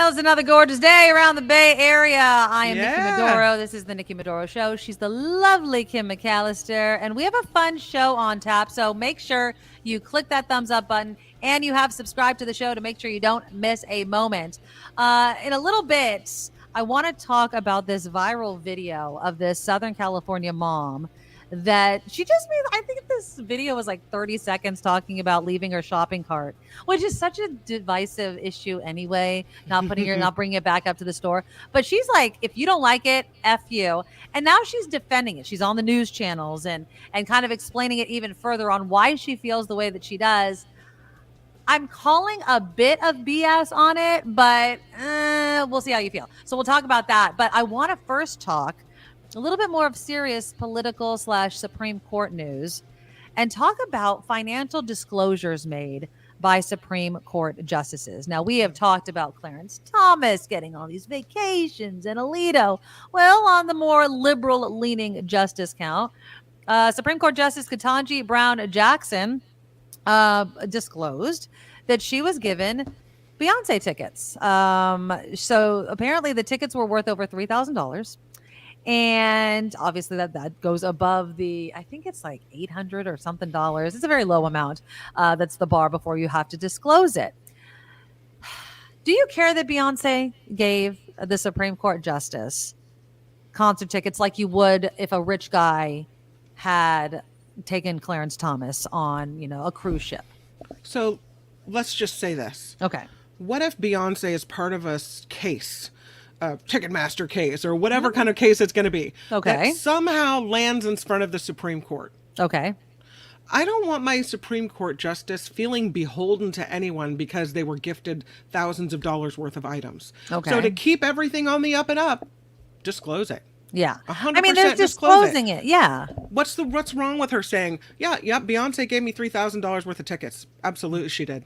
Well, it's another gorgeous day around the Bay Area. I am Nikki Yeah. Maduro. This is the Nikki Maduro Show. She's the lovely Kim McAllister, and we have a fun show on tap. So make sure you click that thumbs up button and you have subscribed to the show to make sure you don't miss a moment. In a little bit, I want to talk about this viral video of this Southern California mom that she just made. I think this video was like 30 seconds talking about leaving her shopping cart, which is such a divisive issue anyway, not bringing it back up to the store. But she's like, if you don't like it, F you. And now she's defending it. She's on the news channels and kind of explaining it even further on why she feels the way that she does. I'm calling a bit of BS on it, but we'll see how you feel. So we'll talk about that. But I want to first talk a little bit more of serious political / Supreme Court news and talk about financial disclosures made by Supreme Court justices. Now, we have talked about Clarence Thomas getting all these vacations and Alito. Well, on the more liberal leaning justice count, Supreme Court Justice Ketanji Brown Jackson disclosed that she was given Beyonce tickets. So apparently the tickets were worth over $3,000. And obviously that goes above the, I think it's like $800 or something dollars. It's a very low amount. That's the bar before you have to disclose it. Do you care that Beyonce gave the Supreme Court justice concert tickets like you would if a rich guy had taken Clarence Thomas on, a cruise ship? So let's just say this. Okay. What if Beyonce is part of a case, a Ticketmaster case, or whatever kind of case it's going to be, Okay. that somehow lands in front of the Supreme Court? Okay. I don't want my Supreme Court justice feeling beholden to anyone because they were gifted thousands of dollars worth of items. Okay. So to keep everything on the up and up, disclose it. Yeah. 100% I mean, they're disclosing it. Yeah. What's wrong with her saying, yeah, Beyonce gave me $3,000 worth of tickets. Absolutely, she did.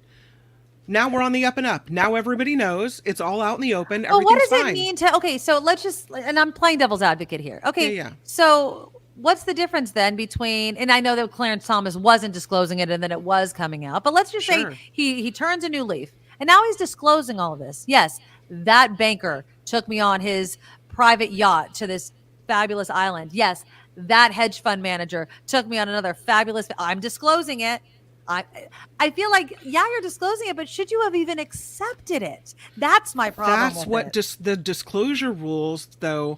Now we're on the up and up. Now everybody knows. It's all out in the open. Well, what does Everything's it mean to, okay, so let's just, and I'm playing devil's advocate here. Okay. Yeah. So what's the difference then between, and I know that Clarence Thomas wasn't disclosing it and then it was coming out, but let's just Sure. say he turns a new leaf and now he's disclosing all of this. Yes, that banker took me on his private yacht to this fabulous island. Yes, that hedge fund manager took me on another fabulous, I'm disclosing it. I feel like, yeah, you're disclosing it, but should you have even accepted it? That's my problem. That's what the disclosure rules, though,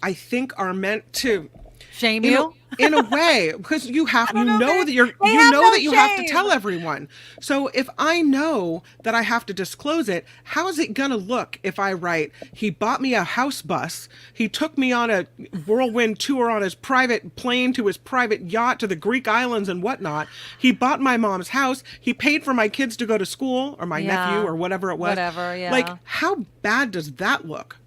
I think are meant to shame you in a way, because you have I don't know, that you have know no that you have to shame. tell everyone. So if I know that I have to disclose it, how is it gonna look if I write, he bought me a house bus, he took me on a whirlwind tour on his private plane to his private yacht to the Greek islands and whatnot, he bought my mom's house, he paid for my kids to go to school, or my nephew, or whatever it was. Whatever, yeah. Like, how bad does that look?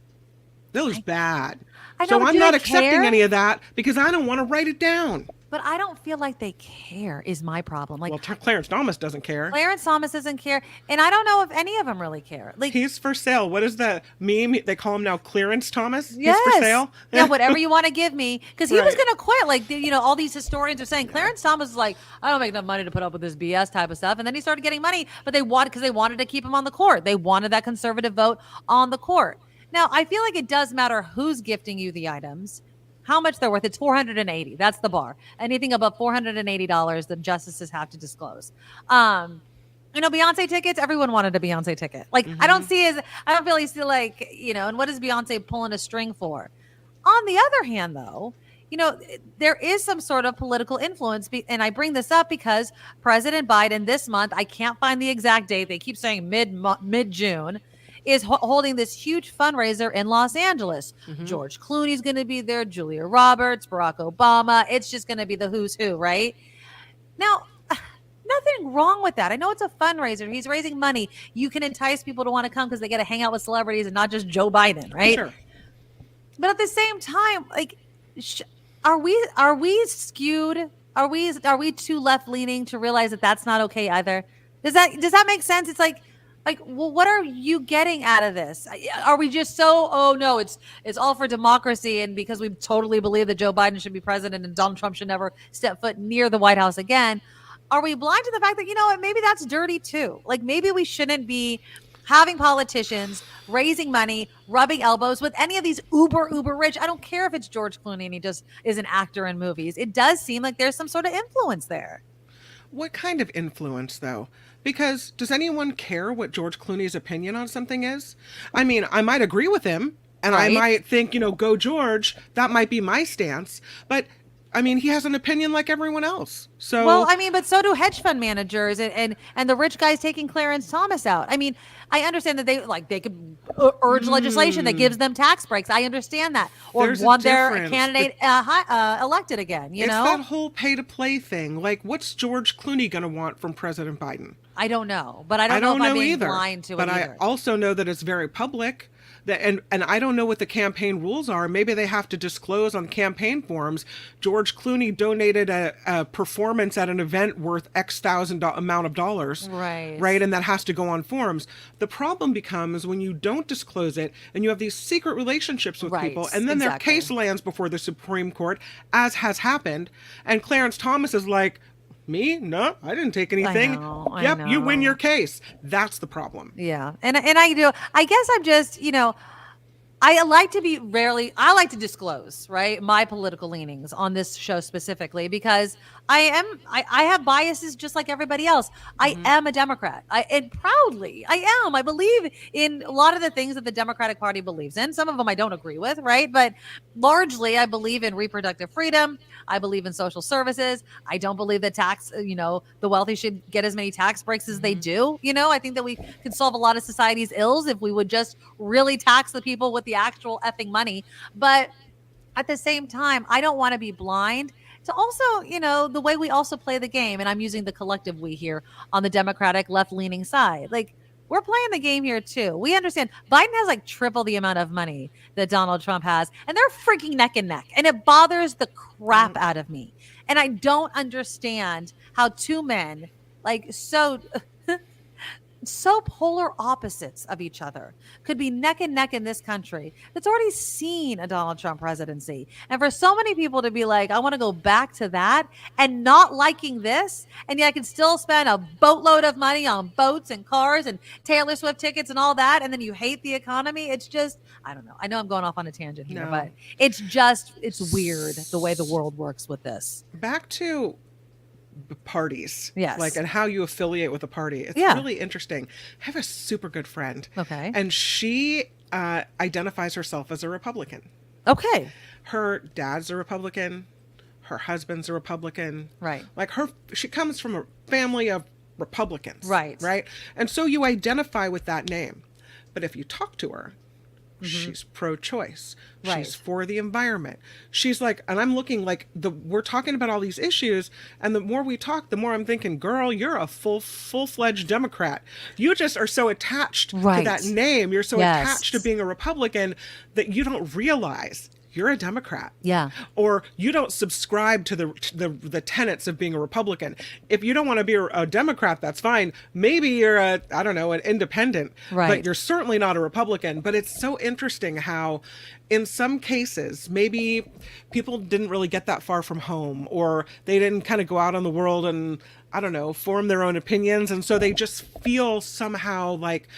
That looks bad. I know, So but I'm do not they accepting care? any of that because I don't want to write it down. But I don't feel like they care is my problem. Like, Well, Clarence Thomas doesn't care. Clarence Thomas doesn't care. And I don't know if any of them really care. Like, He's for sale. What is the meme? They call him now Clarence Thomas? yes. He's for sale? Yeah, whatever you want to give me. Because he was Right. going to quit. Like, all these historians are saying Clarence Thomas is like, I don't make enough money to put up with this BS type of stuff. And then he started getting money, but because they wanted to keep him on the court. They wanted that conservative vote on the court. Now, I feel like it does matter who's gifting you the items, how much they're worth. It's $480. That's the bar. Anything above $480, the justices have to disclose. Beyonce tickets, everyone wanted a Beyonce ticket. Like, I don't really see like, and what is Beyonce pulling a string for? On the other hand, though, there is some sort of political influence. And I bring this up because President Biden this month, I can't find the exact date. They keep saying mid-June, is holding this huge fundraiser in Los Angeles. George Clooney's going to be there, Julia Roberts, Barack Obama. It's just going to be the who's who, right? Now, nothing wrong with that. I know it's a fundraiser. He's raising money. You can entice people to want to come because they get to hang out with celebrities and not just Joe Biden, right? Sure. But at the same time, like, are we skewed? Are we too left leaning to realize that that's not okay either? Does that make sense? It's like, well, what are you getting out of this? Are we just so, oh no, it's all for democracy and because we totally believe that Joe Biden should be president and Donald Trump should never step foot near the White House again? Are we blind to the fact that, maybe that's dirty too? Like, maybe we shouldn't be having politicians raising money, rubbing elbows with any of these uber rich. I don't care if it's George Clooney and he just is an actor in movies. It does seem like there's some sort of influence there. What kind of influence, though? Because does anyone care what George Clooney's opinion on something is? I mean, I might agree with him, and I might think, go George. That might be my stance. But I mean, he has an opinion like everyone else. So well, I mean, but so do hedge fund managers and the rich guys taking Clarence Thomas out. I mean, I understand that they could urge legislation that gives them tax breaks. I understand that, or want their candidate elected again. It's that whole pay to play thing. Like, what's George Clooney going to want from President Biden? I don't know, but I don't know if I'm being blind to it either. But I also know that it's very public. And I don't know what the campaign rules are. Maybe they have to disclose on campaign forms. George Clooney donated a performance at an event worth X thousand amount of dollars. Right. Right. And that has to go on forms. The problem becomes when you don't disclose it and you have these secret relationships with people, and then their case lands before the Supreme Court, as has happened. And Clarence Thomas is like, me? No, I didn't take anything. I know. You win your case. That's the problem. Yeah. And I do. I guess I'm just, I like to disclose, right, my political leanings on this show specifically, because I have biases just like everybody else. I am a Democrat. And proudly, I am. I believe in a lot of the things that the Democratic Party believes in. Some of them I don't agree with, right? But largely, I believe in reproductive freedom. I believe in social services. I don't believe that the wealthy should get as many tax breaks as they do. I think that we could solve a lot of society's ills if we would just really tax the people with the actual effing money. But at the same time, I don't want to be blind to also, the way we also play the game. And I'm using the collective we here on the Democratic left-leaning side. Like, we're playing the game here too. We understand Biden has like triple the amount of money that Donald Trump has, and they're freaking neck and neck. And it bothers the crap out of me. And I don't understand how two men, like so polar opposites of each other, could be neck and neck in this country that's already seen a Donald Trump presidency. And for so many people to be like, I want to go back to that, and not liking this, and yet I can still spend a boatload of money on boats and cars and Taylor Swift tickets and all that, and then you hate the economy. It's just, I don't know. I know I'm going off on a tangent here, but it's weird the way the world works with this. Back to parties, yes, and how you affiliate with a party. It's really interesting. I have a super good friend, and she identifies herself as a Republican. Okay. Her dad's a Republican, her husband's a Republican, right? Like, she comes from a family of Republicans, right? And so you identify with that name. But if you talk to her, she's pro-choice. She's for the environment. She's like, and I'm looking like we're talking about all these issues, and the more we talk, the more I'm thinking, girl, you're a full-fledged Democrat. You just are so attached to that name. You're so attached to being a Republican that you don't realize you're a Democrat. Yeah. Or you don't subscribe to the tenets of being a Republican. If you don't want to be a Democrat, that's fine. Maybe you're an independent, but you're certainly not a Republican. But it's so interesting how in some cases, maybe people didn't really get that far from home, or they didn't kind of go out in the world and, form their own opinions. And so they just feel somehow like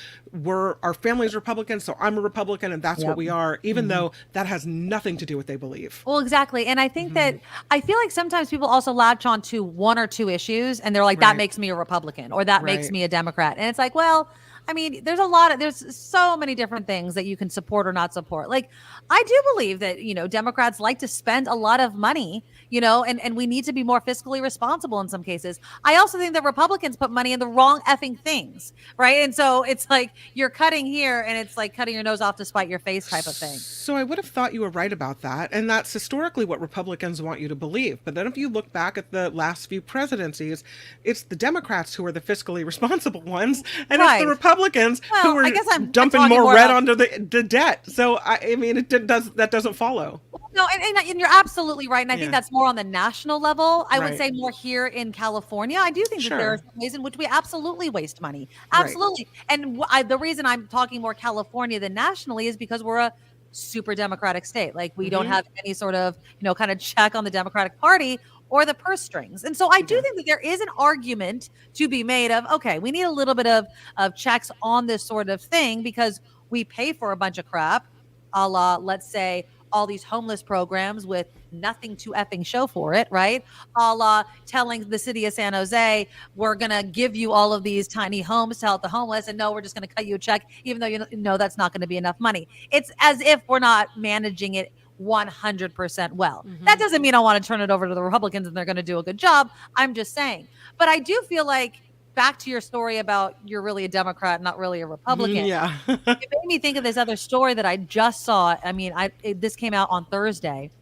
our family's Republican, so I'm a Republican, and that's what we are, even though that has nothing to do with what they believe. Well, exactly. And I think that I feel like sometimes people also latch on to one or two issues, and they're like, that makes me a Republican, or that makes me a Democrat. And it's like, well, I mean, there's so many different things that you can support or not support. Like, I do believe that, Democrats like to spend a lot of money, and we need to be more fiscally responsible in some cases. I also think that Republicans put money in the wrong effing things, right? And so it's like you're cutting here, and it's like cutting your nose off to spite your face type of thing. So I would have thought you were right about that. And that's historically what Republicans want you to believe. But then if you look back at the last few presidencies, it's the Democrats who are the fiscally responsible ones, and it's the Republicans who are dumping more red onto the debt. So I mean, that doesn't follow. No, and you're absolutely right. And I think that's more on the national level. I would say more here in California. I do think that there are some ways in which we absolutely waste money. Absolutely. And the reason I'm talking more California than nationally is because we're a super Democratic state. Like, we don't have any sort of, kind of check on the Democratic Party, or the purse strings. And so I do Yeah. think that there is an argument to be made of, okay, we need a little bit of checks on this sort of thing because we pay for a bunch of crap, a la, let's say, all these homeless programs with nothing to effing show for it, right? A la telling the city of San Jose, we're going to give you all of these tiny homes to help the homeless. And no, we're just going to cut you a check, even though you know that's not going to be enough money. It's as if we're not managing it 100% well. That doesn't mean I want to turn it over to the Republicans and they're going to do a good job. I'm just saying. But I do feel like, back to your story about you're really a Democrat, not really a Republican. Yeah. It made me think of this other story that I just saw. I mean, this came out on Thursday,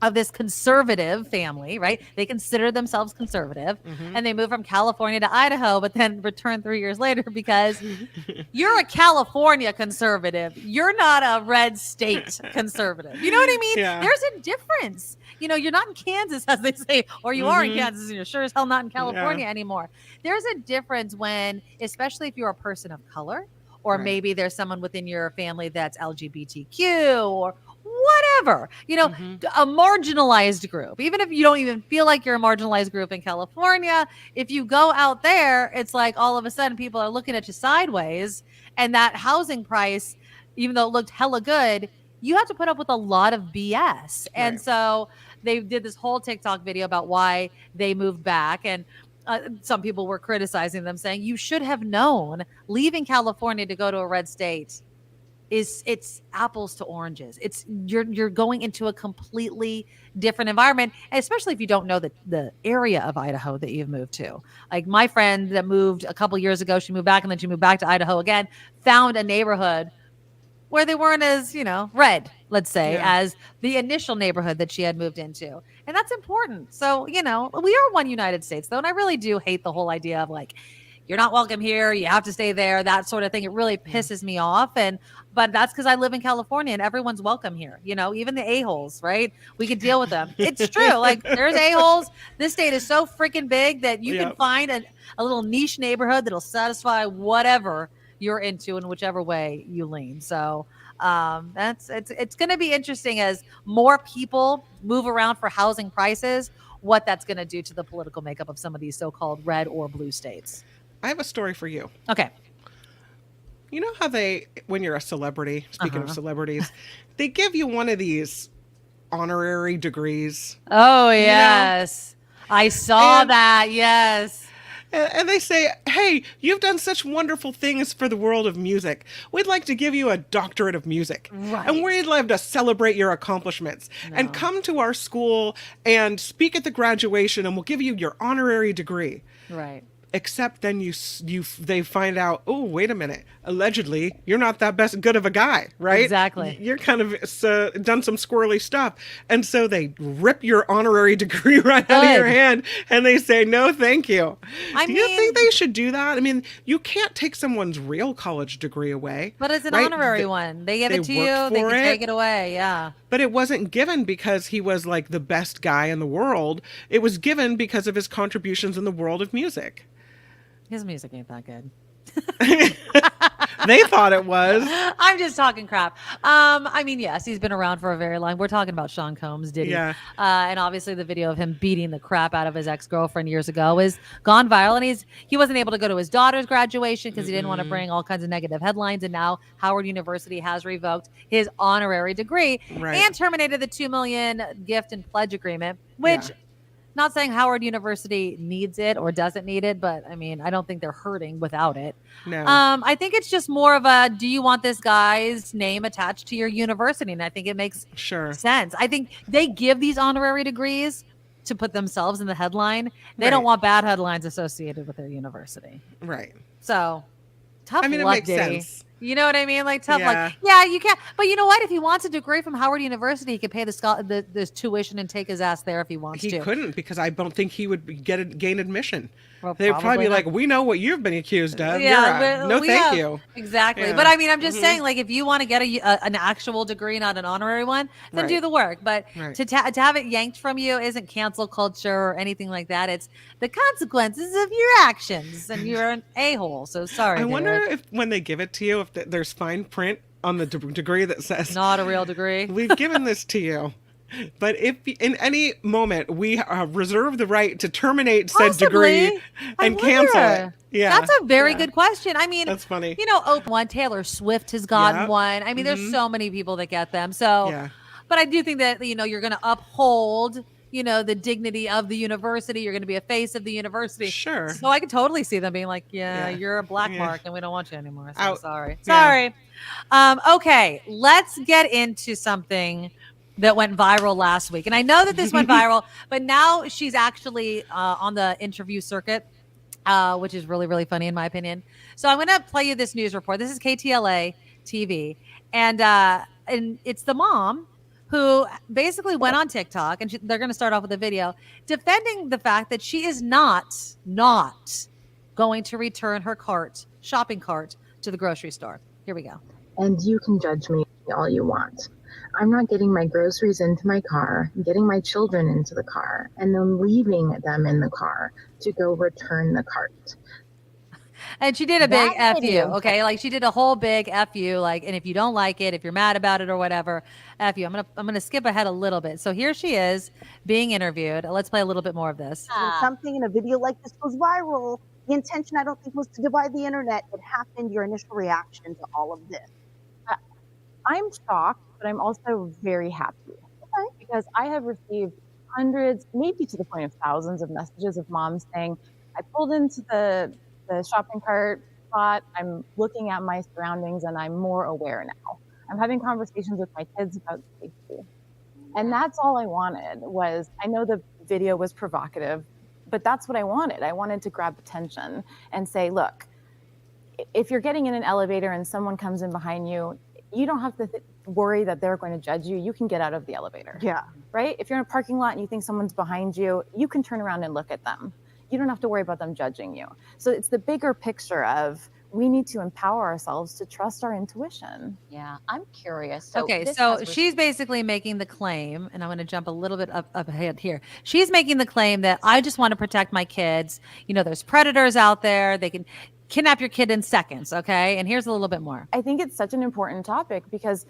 of this conservative family, right? They consider themselves conservative and they moved from California to Idaho, but then returned 3 years later because you're a California conservative. You're not a red state conservative. You know what I mean? Yeah. There's a difference. You know, you're not in Kansas, as they say, or you are in Kansas and you're sure as hell not in California anymore. There's a difference when, especially if you're a person of color, or maybe there's someone within your family that's LGBTQ or whatever, a marginalized group. Even if you don't even feel like you're a marginalized group in California, if you go out there, it's like all of a sudden people are looking at you sideways. And that housing price, even though it looked hella good, you have to put up with a lot of BS. And so they did this whole TikTok video about why they moved back. And some people were criticizing them, saying you should have known leaving California to go to a red state it's apples to oranges. It's you're going into a completely different environment, especially if you don't know the area of Idaho that you've moved to. Like my friend that moved a couple years ago, she moved back and then she moved back to Idaho again, found a neighborhood where they weren't as, red, let's say, as the initial neighborhood that she had moved into. And that's important. So, we are one United States, though. And I really do hate the whole idea of like, you're not welcome here, you have to stay there, that sort of thing. It really pisses me off. But that's because I live in California and everyone's welcome here. Even the a-holes, right? We could deal with them. It's true. Like there's a-holes. This state is so freaking big that you can find a little niche neighborhood that'll satisfy whatever you're into in whichever way you lean. So it's going to be interesting as more people move around for housing prices, what that's going to do to the political makeup of some of these so-called red or blue states. I have a story for you. Okay. You know how when you're a celebrity, speaking of celebrities, they give you one of these honorary degrees. Oh, yes. I saw that. Yes. And they say, hey, you've done such wonderful things for the world of music. We'd like to give you a doctorate of music. Right. And we'd love to celebrate your accomplishments. And come to our school and speak at the graduation and we'll give you your honorary degree. Right. Except then they find out, oh, wait a minute. Allegedly, you're not that good of a guy, right? Exactly. You're kind of done some squirrely stuff. And so they rip your honorary degree right out of your hand and they say, no, thank you. Do you think they should do that? I mean, you can't take someone's real college degree away. But it's an honorary one. They give it to you, they can take it away. Yeah. But it wasn't given because he was like the best guy in the world. It was given because of his contributions in the world of music. His music ain't that good. They thought it was. I'm just talking crap. I mean, yes, he's been around for a very long. We're talking about Sean Combs, Diddy. Yeah. And obviously the video of him beating the crap out of his ex-girlfriend years ago is gone viral. And he wasn't able to go to his daughter's graduation because he didn't want to bring all kinds of negative headlines. And now Howard University has revoked his honorary degree and terminated the $2 million gift and pledge agreement, which not saying Howard University needs it or doesn't need it, but I mean, I don't think they're hurting without it. No. I think it's just more of a, do you want this guy's name attached to your university? And I think it makes sense. I think they give these honorary degrees to put themselves in the headline. They don't want bad headlines associated with their university. Right. So tough luck, it makes Diddy. sense. You know what I mean? Like tough luck. Yeah, you can't. But you know what? If he wants a degree from Howard University, he could pay the tuition and take his ass there if he wants to. He couldn't because I don't think he would gain admission. Well, they'd probably be like, we know what you've been accused of. Yeah, no, thank you. Exactly. Yeah. But I mean, I'm just saying, like, if you want to get an actual degree, not an honorary one, then do the work. But to have it yanked from you isn't cancel culture or anything like that. It's the consequences of your actions, and you're an a-hole. So sorry. I wonder if when they give it to you, if there's fine print on the degree that says not a real degree. We've given this to you. But if in any moment we reserve the right to terminate said Possibly. degree I and cancel it. wonder. Yeah. That's a very Yeah. good question. I mean, That's funny. open one. Taylor Swift has gotten Yeah. one. I mean, there's so many people that get them. So, Yeah. but I do think that, you're going to uphold, the dignity of the university. You're going to be a face of the university. Sure. So I could totally see them being like, yeah, Yeah. you're a black Yeah. mark and we don't want you anymore. So Out. sorry. Yeah. Sorry. Okay. Let's get into something that went viral last week. And I know that this went viral, but now she's actually on the interview circuit, which is really, really funny in my opinion. So I'm going to play you this news report. This is KTLA TV. And it's the mom who basically went on TikTok, and they're going to start off with a video defending the fact that she is not going to return her shopping cart to the grocery store. Here we go. And you can judge me all you want. I'm not getting my groceries into my car, getting my children into the car, and then leaving them in the car to go return the cart. And she did a big F you, okay? Like she did a whole big F you, like, and if you don't like it, if you're mad about it or whatever, F you. I'm gonna skip ahead a little bit. So here she is being interviewed. Let's play a little bit more of this. When something in a video like this goes viral, the intention I don't think was to divide the internet. It happened. Your initial reaction to all of this. I'm shocked, but I'm also very happy because I have received hundreds, maybe to the point of thousands of messages of moms saying, I pulled into the shopping cart spot, I'm looking at my surroundings and I'm more aware now. I'm having conversations with my kids about safety. And that's all I wanted was, I know the video was provocative, but that's what I wanted. I wanted to grab attention and say, look, if you're getting in an elevator and someone comes in behind you, you don't have to worry that they're going to judge you. You can get out of the elevator. Yeah. Right? If you're in a parking lot and you think someone's behind you, you can turn around and look at them. You don't have to worry about them judging you. So it's the bigger picture of we need to empower ourselves to trust our intuition. Yeah, I'm curious. So she's basically making the claim, and I'm going to jump a little bit up ahead here. She's making the claim that I just want to protect my kids. There's predators out there. They can kidnap your kid in seconds. Okay. And here's a little bit more. I think it's such an important topic because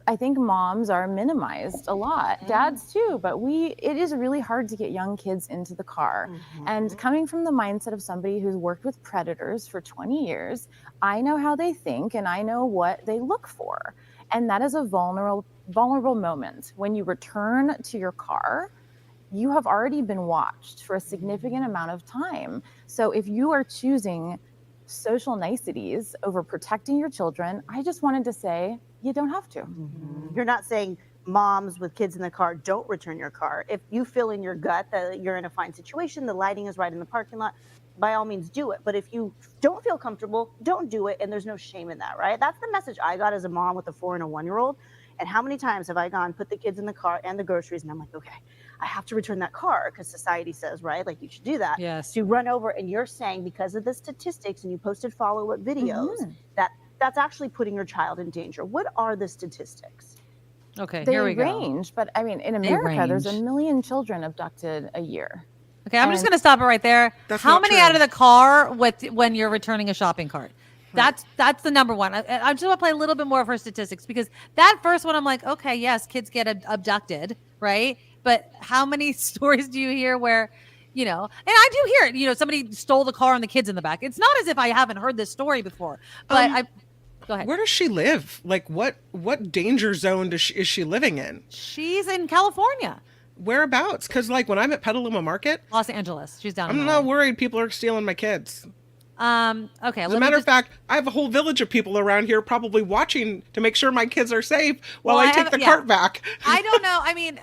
I think moms are minimized a lot, dads too, but it is really hard to get young kids into the car. And coming from the mindset of somebody who's worked with predators for 20 years, I know how they think and I know what they look for. And that is a vulnerable moment. When you return to your car, you have already been watched for a significant amount of time. So if you are choosing social niceties over protecting your children, I just wanted to say, you don't have to. You're not saying moms with kids in the car don't return your car. If you feel in your gut that you're in a fine situation, the lighting is right in the parking lot, by all means do it. But if you don't feel comfortable, don't do it. And there's no shame in that, right? That's the message I got as a mom with a 4 and a 1-year-old. And how many times have I gone, put the kids in the car and the groceries, and I'm like, okay, I have to return that car because society says, right, like you should do that. Yes. To run over, and you're saying because of the statistics, and you posted follow-up videos, that's actually putting your child in danger. What are the statistics? Okay, They here we go. range, but I mean, in America, there's 1 million children abducted a year. Okay, I'm just going to stop it right there. That's How not many true. out of the car when you're returning a shopping cart? That's the number one. I just want to play a little bit more of her statistics because that first one, I'm like, okay, yes, kids get abducted, right? But how many stories do you hear where, and I do hear it, somebody stole the car and the kids in the back. It's not as if I haven't heard this story before, but go ahead. Where does she live? Like what danger zone is she living in? She's in California. Whereabouts? Because like when I'm at Petaluma Market, Los Angeles. She's down. I'm not worried people are stealing my kids. Okay. As a matter of fact, I have a whole village of people around here probably watching to make sure my kids are safe while I take the cart back. I don't know. I mean,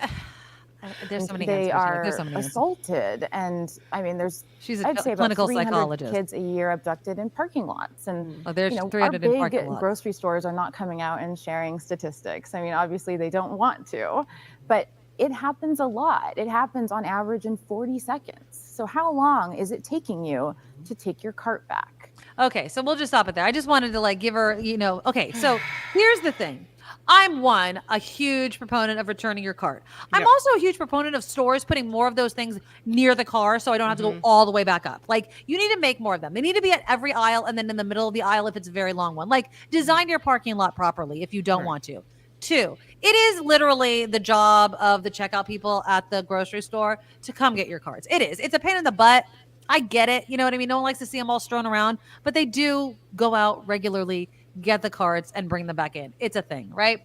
there's so many They answers. are There's so many answers. assaulted, and I mean, She's I'd say about clinical 300 psychologist. kids a year abducted in parking lots, and There's our 300 in big parking lots. grocery stores are not coming out and sharing statistics. I mean, obviously they don't want to, but it happens a lot. It happens on average in 40 seconds. So how long is it taking you to take your cart back? Okay, so we'll just stop it there. I just wanted to give her, okay, so here's the thing. I'm a huge proponent of returning your cart. I'm also a huge proponent of stores putting more of those things near the car so I don't have to go all the way back up. Like, you need to make more of them. They need to be at every aisle and then in the middle of the aisle if it's a very long one. Like, design your parking lot properly if you don't want to. 2, it is literally the job of the checkout people at the grocery store to come get your cards. It is. It's a pain in the butt. I get it. You know what I mean? No one likes to see them all strewn around, but they do go out regularly, get the cards, and bring them back in. It's a thing, right?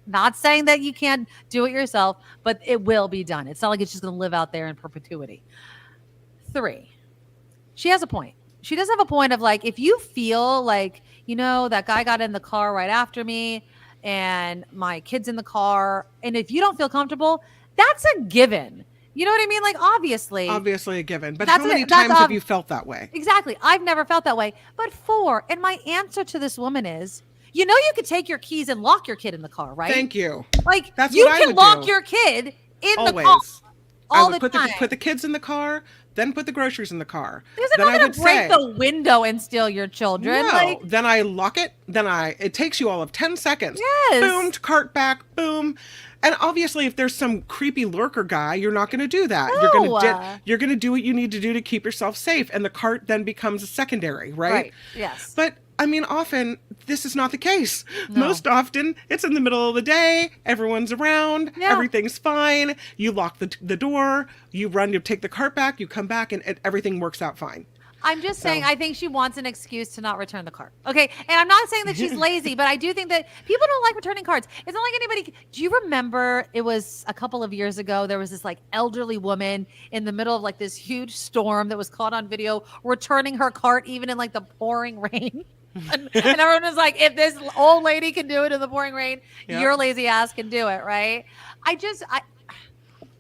Not saying that you can't do it yourself, but it will be done. It's not like it's just going to live out there in perpetuity. 3, she has a point. She does have a point of like, if you feel like, that guy got in the car right after me and my kid's in the car, and if you don't feel comfortable, that's a given. You know what I mean? Like, obviously a given. But That's how many it. That's times have you felt that way? Exactly. I've never felt that way. But 4, and my answer to this woman is, you could take your keys and lock your kid in the car, right? Thank you. Like, That's you what I can would lock do. your kid in Always. the car all the put time. put the kids in the car, then put the groceries in the car. Because then I'm not I going would to break say, the window and steal your children. no. Like, Then I lock it. It takes you all of 10 seconds. Yes. Boom, to cart back, boom. And obviously, if there's some creepy lurker guy, you're not going to do that. No. You're going to do what you need to do to keep yourself safe, and the cart then becomes a secondary, right? Yes. But I mean, often this is not the case. No. Most often, it's in the middle of the day. Everyone's around. Yeah. Everything's fine. You lock the door. You run. You take the cart back. You come back, and everything works out fine. I'm just saying, I think she wants an excuse to not return the card. Okay. And I'm not saying that she's lazy, but I do think that people don't like returning cards. It's not like anybody. Do you remember it was a couple of years ago? There was this like elderly woman in the middle of like this huge storm that was caught on video returning her cart even in like the pouring rain. and everyone was like, if this old lady can do it in the pouring rain, your lazy ass can do it. Right.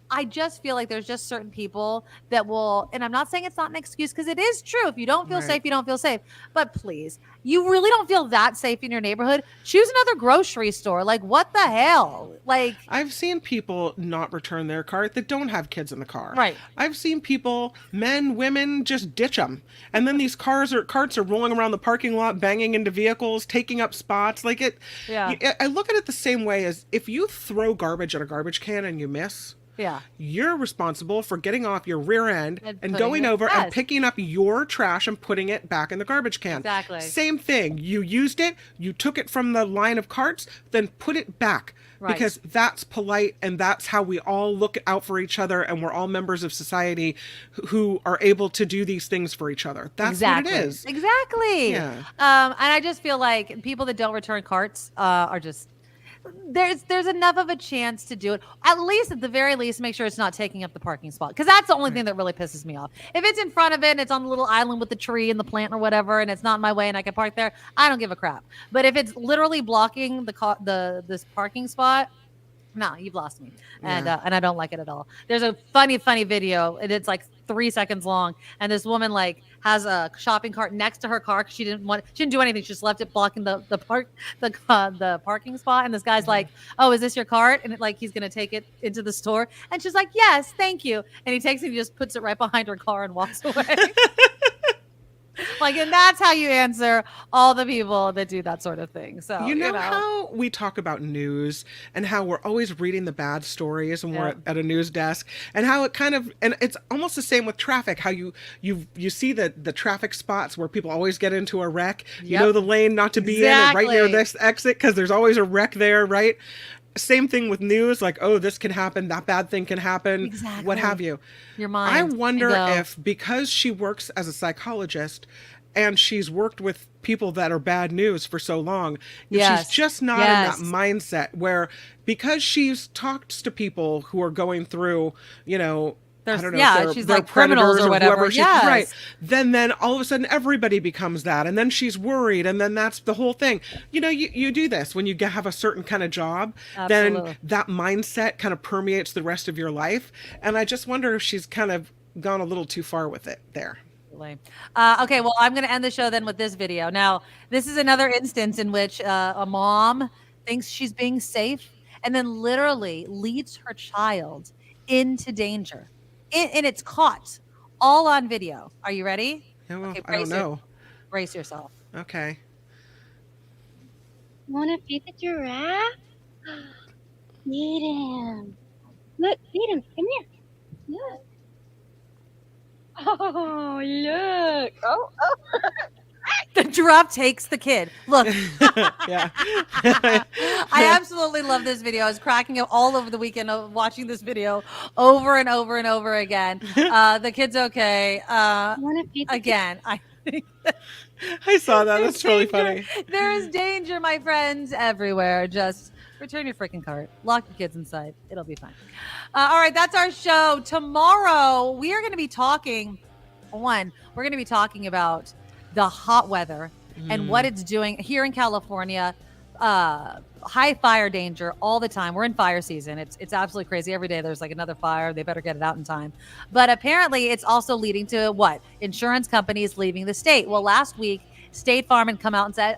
I just feel like there's just certain people that will, and I'm not saying it's not an excuse because it is true. If you don't feel safe, you don't feel safe. But please, you really don't feel that safe in your neighborhood. Choose another grocery store. Like, what the hell? Like, I've seen people not return their cart that don't have kids in the car. Right. I've seen people, men, women, just ditch them. And then these carts are rolling around the parking lot, banging into vehicles, taking up spots. Like it. Yeah. I look at it the same way as if you throw garbage in a garbage can and you miss. yeah. You're responsible for getting off your rear end and putting going it- over and yes. picking up your trash and putting it back in the garbage can. Exactly. Same thing. You used it, you took it from the line of carts, then put it back. Right. Because that's polite and that's how we all look out for each other, and we're all members of society who are able to do these things for each other. That's what it is. Exactly. Yeah. And I just feel like people that don't return carts are just there's enough of a chance to do it. At least, at the very least, make sure it's not taking up the parking spot, because that's the only thing that really pisses me off. If it's in front of it and it's on the little island with the tree and the plant or whatever, and it's not in my way and I can park there, I don't give a crap. But if it's literally blocking this parking spot, no, you've lost me, and I don't like it at all. There's a funny video, and it's like 3 seconds long, and this woman like has a shopping cart next to her car because she didn't do anything. She just left it blocking the parking spot, and this guy's like, "Oh, is this your cart?" And he's gonna take it into the store, and she's like, "Yes, thank you." And he takes it, and he just puts it right behind her car and walks away. And that's how you answer all the people that do that sort of thing. So You know how we talk about news and how we're always reading the bad stories when we're at a news desk, and how and it's almost the same with traffic, how you see the traffic spots where people always get into a wreck. You know the lane not to be in, and right near this exit because there's always a wreck there, right? Same thing with news, like, oh, this can happen, that bad thing can happen, what have you. Your mind. I wonder if, because she works as a psychologist and she's worked with people that are bad news for so long, if she's just not in that mindset where, because she's talked to people who are going through, I don't know, she's they're like criminals or whatever. Right. Then all of a sudden everybody becomes that, and then she's worried, and then that's the whole thing. You do this when you have a certain kind of job. Absolutely. Then that mindset kind of permeates the rest of your life, and I just wonder if she's kind of gone a little too far with it there. Okay, well, I'm going to end the show then with this video. Now, this is another instance in which a mom thinks she's being safe and then literally leads her child into danger. And it's caught all on video. Are you ready? Yeah, well, Okay, I don't know. brace yourself. Okay. Want to feed the giraffe? Feed him. Look, feed him. Come here. Look. Oh, look. Oh. The giraffe takes the kid. Look. Yeah. I absolutely love this video. I was cracking up all over the weekend of watching this video over and over and over again. The kid's okay. I want to feed the kid. Again, I think I saw that. there's That's really danger. funny. There is danger, my friends, everywhere. Just return your freaking cart. Lock your kids inside. It'll be fine. All right, that's our show. Tomorrow, we are going to be talking. We're going to be talking about the hot weather and what it's doing here in California. High fire danger all the time. We're in fire season. It's absolutely crazy. Every day there's like another fire. They better get it out in time. But apparently it's also leading to what? Insurance companies leaving the state. Well, last week, State Farm had come out and said,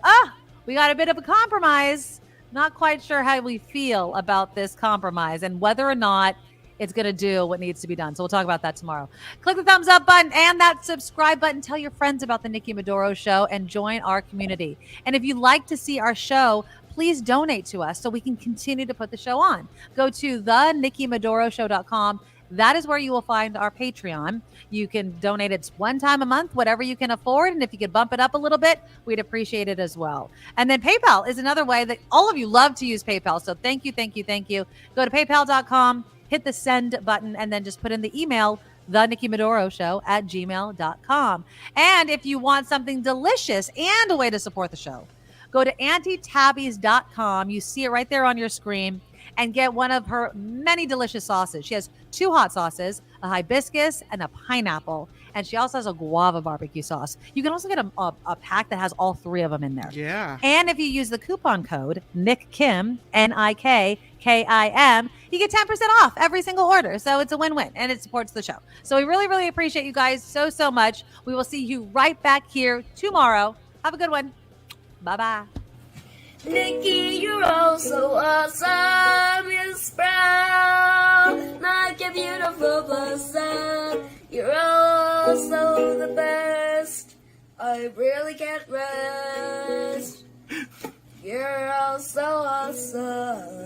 we got a bit of a compromise. Not quite sure how we feel about this compromise and whether or not it's going to do what needs to be done. So we'll talk about that tomorrow. Click the thumbs up button and that subscribe button. Tell your friends about the Nikki Maduro Show and join our community. And if you'd like to see our show, please donate to us so we can continue to put the show on. Go to thenikkimadoroshow.com. That is where you will find our Patreon. You can donate it one time a month, whatever you can afford. And if you could bump it up a little bit, we'd appreciate it as well. And then PayPal is another way that all of you love to use PayPal. So thank you. Go to paypal.com, hit the send button, and then just put in the email, thenikkimadoroshow@gmail.com. And if you want something delicious and a way to support the show, go to AuntieTabby's.com. You see it right there on your screen and get one of her many delicious sauces. She has 2 hot sauces, a hibiscus and a pineapple. And she also has a guava barbecue sauce. You can also get a pack that has all 3 of them in there. Yeah. And if you use the coupon code NIKKIM, NIKKIM, you get 10% off every single order. So it's a win-win and it supports the show. So we really, really appreciate you guys so much. We will see you right back here tomorrow. Have a good one. Bye-bye. Nikki, you're all so awesome. You're sprout, like a beautiful blossom. You're also the best. I really can't rest. You're all so awesome.